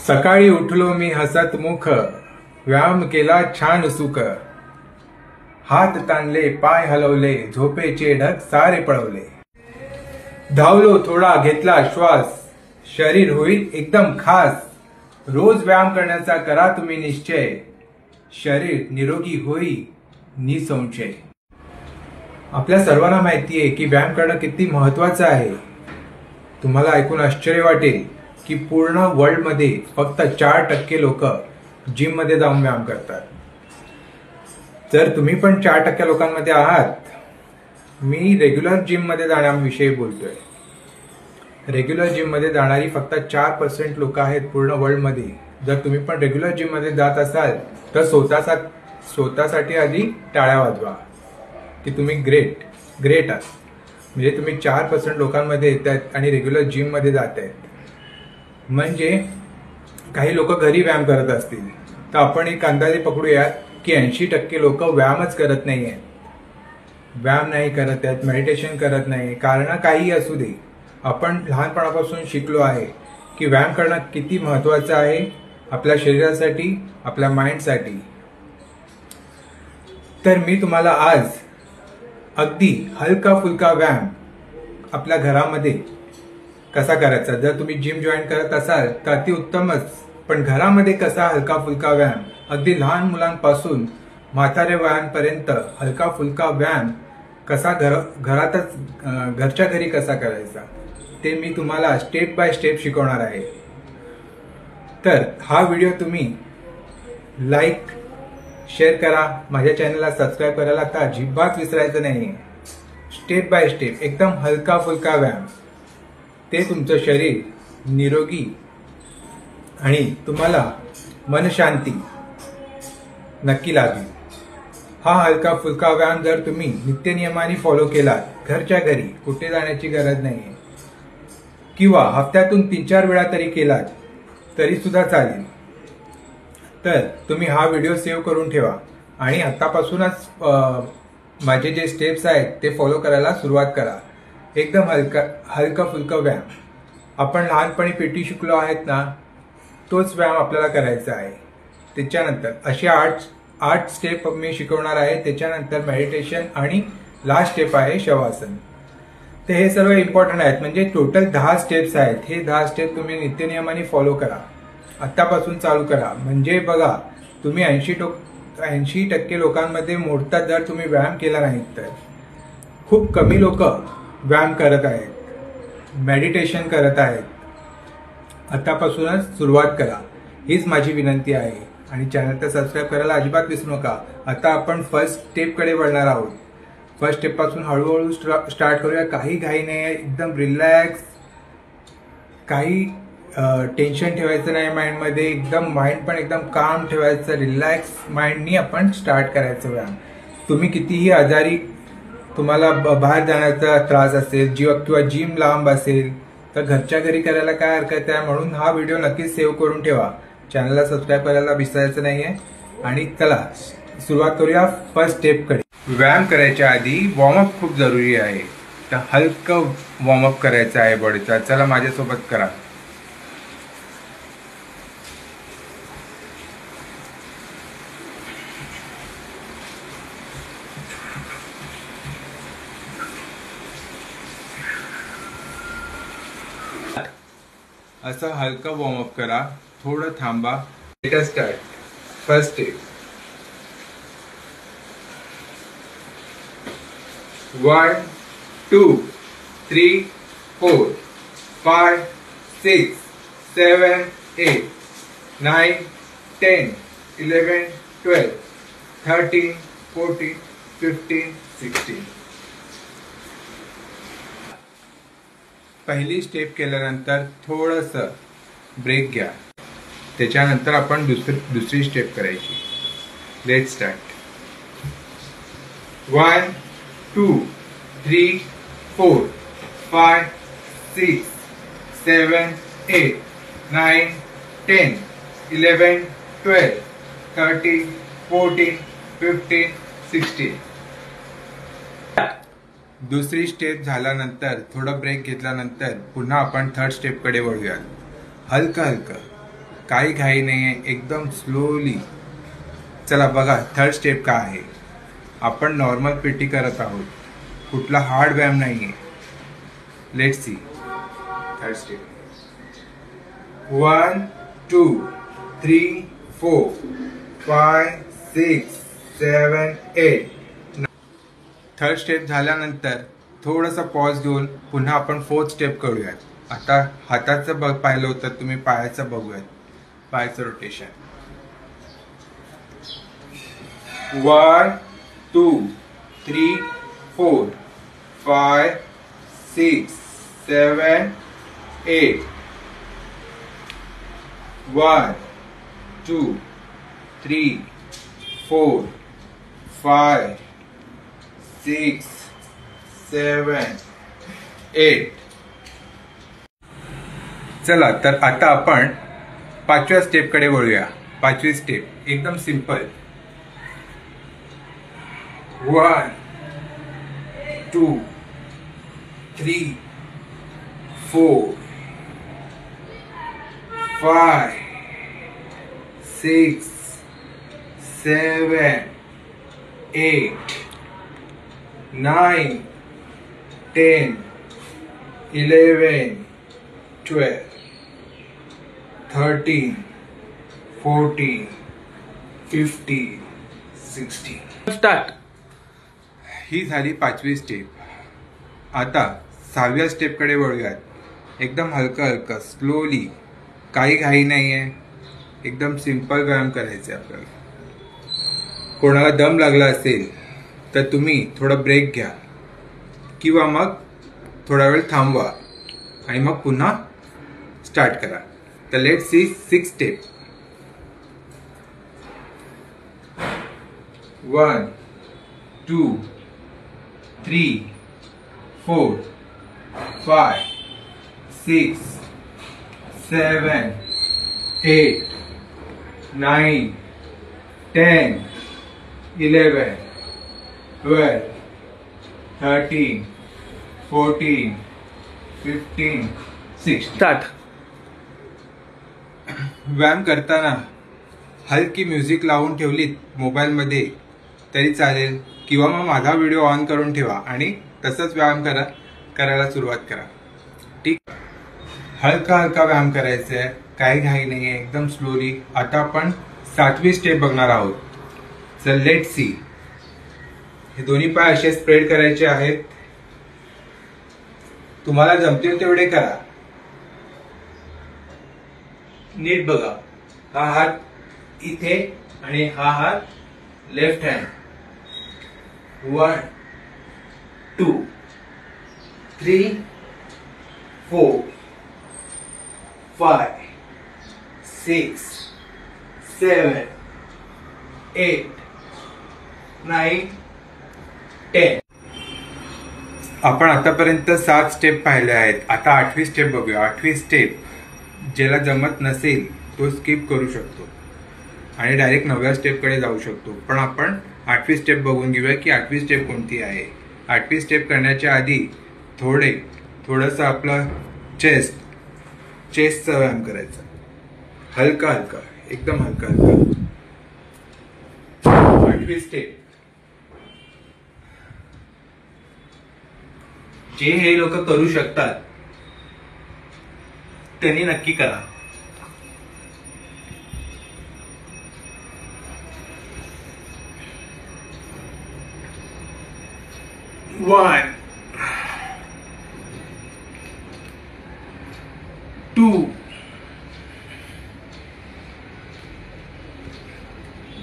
सकाळी उठलो मी हसत मुख, व्यायाम केला छान सुख. हात ताणले पाय हलवले, झोपेचे ढग सारे पळवले. धावलो थोडा घेतला श्वास, शरीर होईल एकदम खास. रोज व्यायाम करण्याचा करा तुम्ही निश्चय, शरीर निरोगी होईल निसंशय. आपल्या सर्वांना माहिती आहे की व्यायाम करणं किती महत्वाचं आहे. तुम्हाला ऐकून आश्चर्य वाटेल की पूर्ण वर्ल्ड मध्ये फक्त 4% लोक जिम मध्ये जाऊन व्यायाम करतात. जर तुम्ही पण 4% लोकांमध्ये आहात, मी रेग्युलर जिम मध्ये जाण्याविषयी बोलतोय. रेग्युलर जिम मध्ये जाणारी फक्त 4% लोक आहेत पूर्ण वर्ल्ड मध्ये. जर तुम्ही पण रेग्युलर जिम मध्ये जात असाल तर स्वतःसाठी आधी टाळ्या वाजवा की तुम्ही ग्रेट आहात. म्हणजे तुम्ही 4% लोकांमध्ये येतात आणि रेग्युलर जिम मध्ये जात आहेत. म्हणजे काही लोक घरी व्यायाम करत असतील तर आपण एक अंदाजे पकडूयात की 80% लोक व्यायामच करत नाही आहेत. व्यायाम नाही करत आहेत, मेडिटेशन करत नाही. कारण काही असू दे, आपण लहानपणापासून शिकलो आहे की व्यायाम करणं किती महत्वाचं आहे आपल्या शरीरासाठी, आपल्या माइंडसाठी. तर मी तुम्हाला आज अगदी हलका फुलका व्यायाम आपल्या घरामध्ये कसा करायचा, जर तुम्ही जिम जॉईन करत असाल तर अति उत्तमच, पण घरामध्ये कसा हलका फुलका व्यायाम, अगदी लहान मुलांपासून म्हातारे वयांपर्यंत हलका फुलका व्यायाम कसा घरातच घरच्या घरी कसा करायचा ते मी तुम्हाला स्टेप बाय स्टेप शिकवणार आहे. तर हा व्हिडिओ तुम्ही लाईक शेअर करा, माझ्या चॅनलला सबस्क्राईब करायला आता अजिबात विसरायचं नाही. स्टेप बाय स्टेप एकदम हलका फुलका व्यायाम, ते तुमचं शरीर निरोगी आणि तुम्हाला मनशांती नक्की लागेल. हा हलका फुलका व्यायाम जर तुम्ही नित्यनियमाने फॉलो केलात घरच्या घरी, कुठे जाण्याची गरज नाही, किंवा हफ्त्यातून 3-4 वेळा तरी केलात तरी सुद्धा चालेल. तर तुम्ही हा व्हिडिओ सेव्ह करून ठेवा आणि आतापासूनच माझे जे स्टेप्स आहेत ते फॉलो करायला सुरुवात करा. एकदम हलका फुलका व्यायाम. आपण लहानपणी पीटी शिकलो आहेत ना, तोच व्यायाम आपल्याला करायचा आहे. त्याच्यानंतर असे 8 स्टेप मी शिकवणार आहे. त्याच्यानंतर मेडिटेशन आणि लास्ट स्टेप आहे शवासन. तर हे सर्व इम्पॉर्टंट आहेत. म्हणजे टोटल 10 स्टेप्स आहेत. हे 10 स्टेप तुम्ही नित्यनियमाने फॉलो करा, आतापासून चालू करा. म्हणजे बघा, तुम्ही 80% लोकांमध्ये मोडतात जर तुम्ही व्यायाम केला नाही तर. खूप कमी लोक व्यायाम करत आहेत, मेडिटेशन करत आहेत. आतापासूनच सुरुवात करा, हीच माझी विनंती आहे. आणि चॅनलला सबस्क्राईब करायला अजिबात विसरू नका. आता आपण फर्स्ट स्टेप कडे वळणार आहोत. फर्स्ट स्टेप पासून हळूहळू स्टार्ट करूया. काही घाई नाही आहे, एकदम रिलॅक्स. काही टेन्शन ठेवायचं नाही माइंडमध्ये. एकदम माइंड पण एकदम काम ठेवायचं. रिलॅक्स माइंडनी आपण स्टार्ट करायचं व्यायाम. तुम्ही कितीही आजारी, तुम्हाला बाहेर जाण्याचा त्रास असेल किंवा जिम लांब असेल तर घरच्या घरी करायला काय हरकत आहे. म्हणून हा व्हिडिओ नक्कीच सेव्ह करून ठेवा. चॅनलला सबस्क्राईब करायला विसरायचं नाहीये. आणि चला सुरुवात करूया फर्स्ट स्टेप कडे. व्यायाम करायच्या आधी वॉर्मअप खूप जरुरी आहे. तर हलकं वॉर्मअप करायचं आहे बॉडीचा. चला माझ्यासोबत करा. असं हलकं वॉर्मअप करा, थोडं थांबा. Let us start. First step. 1 2 3 4 5 6 7 8 9 10 11 12 13 14 15 16. पहिली स्टेप केल्यानंतर थोडंसं ब्रेक घ्या. त्याच्यानंतर आपण दुसरी स्टेप करायची. Let's start. 1 2 3 4 5 6 7 8 9 10 11 12 13 14 15 16. दुसरी स्टेप झाल्यानंतर थोडा ब्रेक घेतल्यानंतर पुन्हा आपण थर्ड स्टेप कडे वळूयात. हलकं काही घाई नाही आहे, एकदम स्लोली. चला बघा थर्ड स्टेप काय आहे. आपण नॉर्मल पेटी करत आहोत, कुठला हार्ड व्यायाम नाही आहे. Let's see third step. 1 2 3 4 5 6 7 8. Third step झाल्यानंतर थोडंसं पॉज घेऊन पुन्हा आपण फोर्थ स्टेप करूयात. आता हाताचं पाहिलं होतं, तुम्ही पायाचं बघूयात. पायाचं रोटेशन. 1 2 3 4 5 6 7 8. 1 2 3 4 5 6 7 8. चला तर आता आपण पाचव्या स्टेपकडे वळूया. पाचवी स्टेप एकदम सिंपल. 1 2 3 4 5 6 7 8 9 10 11 12 13 14 15 16. स्टार्ट. ही झाली पाचवी स्टेप. आता सहाव्या स्टेपकडे वळूयात. एकदम हलकं हलकं स्लोली, काही घाई नाही आहे, एकदम सिंपल व्यायाम करायचे आपल्याला. कोणाला दम लागला असेल तर तुम्ही थोडा ब्रेक घ्या किंवा मग थोडा वेळ थांबवा आणि मग पुन्हा स्टार्ट करा. तर let's C six step. 1 2 3 4 5 6 7 8 9 10 11 12 13 14 15 16. Start. व्यायाम करताना हलकी म्युझिक लावून ठेवलीत मोबाईलमध्ये तरी चालेल, किंवा मग माझा व्हिडिओ ऑन करून ठेवा आणि तसंच व्यायाम करायला सुरुवात करा. ठीक. हलका हलका व्यायाम करायचा आहे, काही घाई नाही आहे, एकदम स्लोली. आता आपण सातवी स्टेप बघणार आहोत. So let's see. हे दोन्ही पाय असे स्प्रेड करायचे आहेत. तुम्हाला जमतील तेवढे करा. नीट बघा. हा हात इथे आणि हा हात लेफ्ट हँड. 1 2 3 4 5 6 7 8 9 10. आपण आतापर्यंत 7 स्टेप पाहिले आहेत. आता 8वी स्टेप बघूया. 8वी स्टेप ज्याला जमत नसेल तो स्किप करू शकतो आणि डायरेक्ट 9व्या स्टेपकडे जाऊ शकतो. पण आपण 8वी स्टेप बघून घेऊया की 8वी स्टेप कोणती आहे. 8वी स्टेप करण्याच्या आधी थोडंसं आपलं चेस्टचा व्यायाम करायचा. हलका हलका, एकदम हलका हलका. 8वी स्टेप. जे हे लोक करू शकतात त्यांनी नक्की करा. One, 2,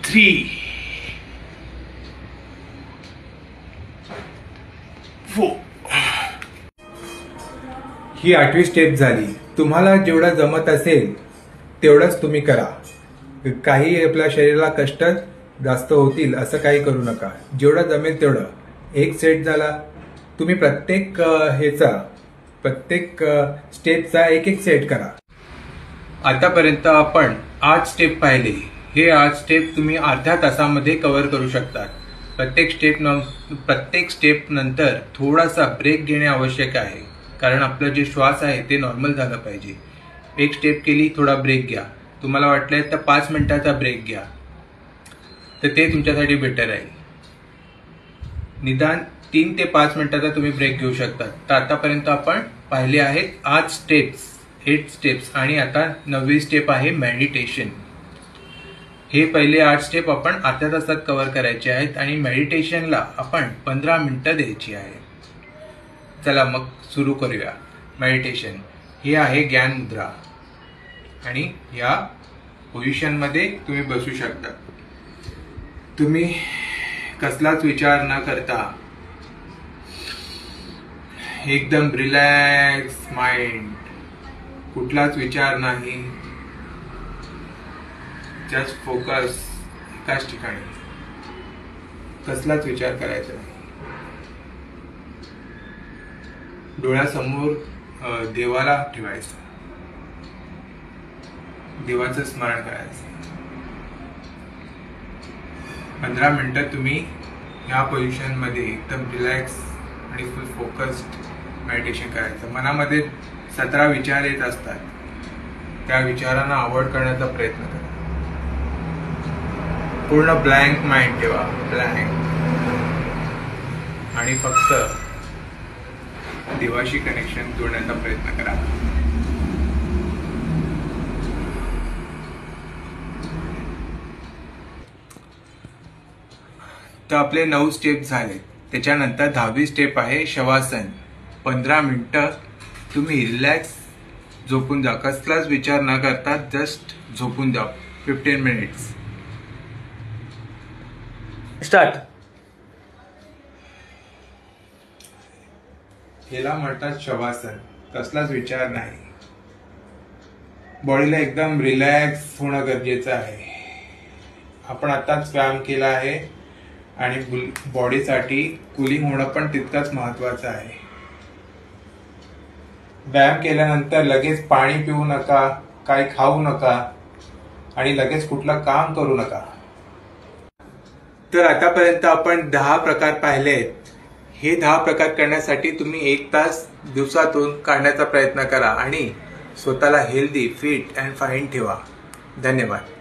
3, 4. ही 8वी स्टेप झाली. तुम्हाला जेवढं जमत असेल तेवढंच तुम्ही करा. काही आपल्या शरीराला कष्ट जास्त होतील असं काही करू नका. जेवढं जमेल तेवढं. एक सेट झाला. तुम्ही प्रत्येक स्टेपचा एक सेट करा. आतापर्यंत आपण 8 स्टेप पाहिले. हे 8 स्टेप तुम्ही अर्ध्या तासामध्ये कव्हर करू शकता. प्रत्येक स्टेप नंतर थोडासा ब्रेक घेणे आवश्यक आहे, कारण आपलं जे श्वास आहे ते नॉर्मल झालं पाहिजे. एक स्टेप केली, थोडा ब्रेक घ्या. तुम्हाला वाटले तर 5 मिनिटाचा ब्रेक घ्या, तर ते तुमच्यासाठी बेटर आहे. निदान 3 ते 5 मिनिटाचा तुम्ही ब्रेक घेऊ शकता. तर आतापर्यंत आपण पाहिले आहेत 8 स्टेप्स आणि आता 9वी स्टेप आहे मेडिटेशन. हे पहिले 8 स्टेप आपण अर्ध्या तासात कव्हर करायचे आहेत आणि मेडिटेशनला आपण 15 मिनिटं द्यायची आहे. चला मग सुरू करूया. मेडिटेशन हे आहे ज्ञान मुद्रा आणि या पोझिशनमध्ये तुम्ही बसू शकता. तुम्ही कसलाच विचार न करता एकदम रिलॅक्स माइंड, कुठलाच विचार नाही, जस्ट फोकस एकाच ठिकाणी, कसलाच विचार करायचा नाही. डोळ्यासमोर देवाला ठेवायचं, देवाचं स्मरण करायचं. 15 मिनिटं तुम्ही या पोझिशन मध्ये एकदम रिलॅक्स आणि फुल फोकस्ड मेडिटेशन करायचं. मनामध्ये 17 विचार येत असतात, त्या विचारांना अवॉइड करण्याचा प्रयत्न करा. पूर्ण ब्लँक माइंड ठेवा, ब्लँक, आणि फक्त देवाशी कनेक्शन जोडण्याचा प्रयत्न करा. तर आपले 9 स्टेप झाले. त्याच्यानंतर 10वी स्टेप आहे शवासन. 15 मिनिटं तुम्ही रिलॅक्स झोपून जा, कसलाच विचार न करता जस्ट झोपून जा. 15 मिनिट्स. स्टार्ट. याला म्हणतात शवासन. कसलाच विचार नाही, बॉडीला एकदम रिलॅक्स होणं गरजेचं आहे. आपण आताच व्यायाम केला आहे आणि बॉडीसाठी कुलिंग होणं पण तितकंच महत्वाचं आहे. व्यायाम केल्यानंतर लगेच पाणी पिऊ नका, काही खाऊ नका आणि लगेच कुठलं काम करू नका. तर आतापर्यंत आपण 10 प्रकार पाहिले आहेत. हे 10 प्रकार करण्यासाठी तुम्ही 1 तास दिवसातून काढण्याचा प्रयत्न करा आणि स्वतःला हेल्दी, फिट अँड फाईन ठेवा. धन्यवाद.